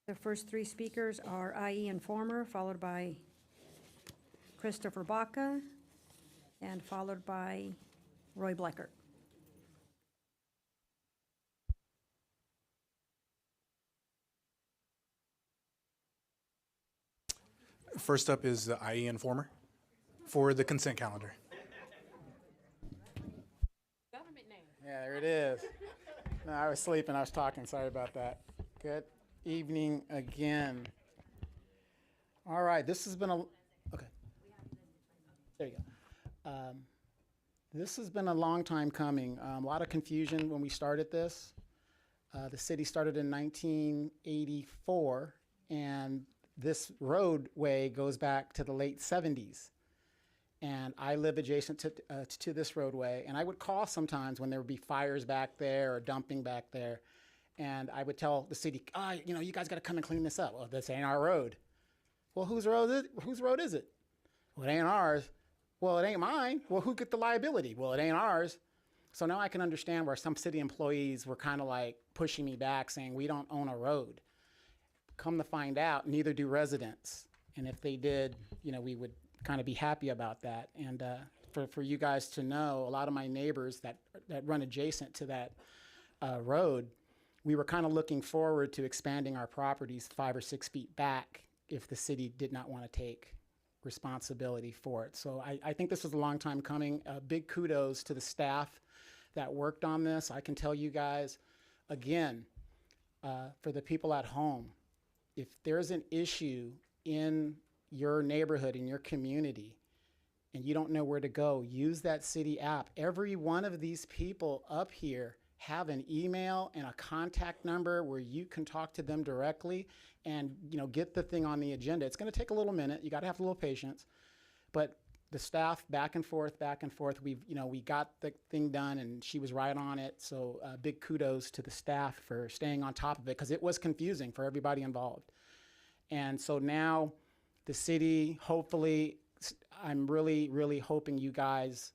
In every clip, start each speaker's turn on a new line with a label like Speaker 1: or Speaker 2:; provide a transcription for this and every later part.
Speaker 1: The first three speakers are IE Informer, followed by Christopher Baca, and followed by Roy Bleckert.
Speaker 2: First up is the IE Informer for the consent calendar.
Speaker 3: Government name.
Speaker 4: Yeah, there it is. No, I was sleeping. I was talking. Sorry about that. Good evening again. All right. This has been a okay. There you go. This has been a long time coming. A lot of confusion when we started this. The city started in 1984, and this roadway goes back to the late 70s. And I live adjacent to this roadway, and I would call sometimes when there would be fires back there or dumping back there, and I would tell the city, you guys got to come and clean this up. Well, this ain't our road. Well, whose road is it? Well, it ain't ours. Well, it ain't mine. Well, who get the liability? Well, it ain't ours. So now I can understand where some city employees were kind of like pushing me back, saying we don't own a road. Come to find out, neither do residents. And if they did, we would kind of be happy about that. And for you guys to know, a lot of my neighbors that run adjacent to that road, we were kind of looking forward to expanding our properties 5 or 6 feet back if the city did not want to take responsibility for it. So I think this was a long time coming. Big kudos to the staff that worked on this. I can tell you guys, again, for the people at home, if there's an issue in your neighborhood, in your community, and you don't know where to go, use that city app. Every one of these people up here have an email and a contact number where you can talk to them directly and get the thing on the agenda. It's going to take a little minute. You got to have a little patience, but the staff back and forth. We got the thing done, and she was right on it. So big kudos to the staff for staying on top of it, because it was confusing for everybody involved. And so now the city, hopefully, I'm really, really hoping you guys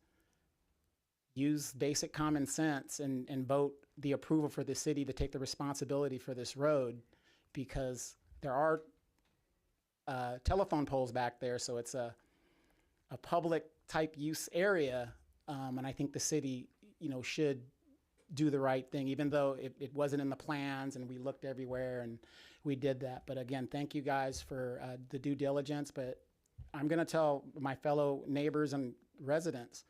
Speaker 4: use basic common sense and vote the approval for the city to take the responsibility for this road, because there are telephone poles back there, so it's a public type use area, and I think the city, should do the right thing, even though it wasn't in the plans and we looked everywhere and we did that. But again, thank you guys for the due diligence. But I'm going to tell my fellow neighbors and residents,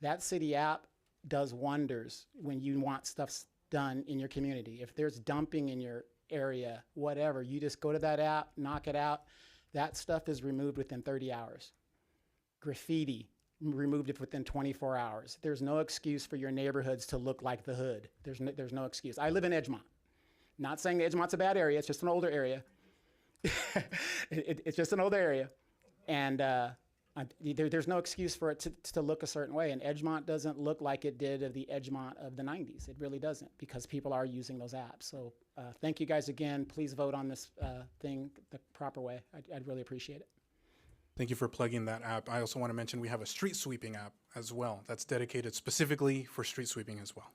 Speaker 4: that city app does wonders when you want stuff done in your community. If there's dumping in your area, whatever, you just go to that app, knock it out. That stuff is removed within 30 hours. Graffiti, removed it within 24 hours. There's no excuse for your neighborhoods to look like the hood. There's no excuse. I live in Edgemont. Not saying Edgemont's a bad area, it's just an older area. It's just an older area. And there's no excuse for it to look a certain way. And Edgemont doesn't look like it did of the Edgemont of the 90s. It really doesn't, because people are using those apps. So thank you guys again. Please vote on this thing the proper way. I'd really appreciate it.
Speaker 2: Thank you for plugging that app. I also want to mention we have a street sweeping app as well that's dedicated specifically for street sweeping as well.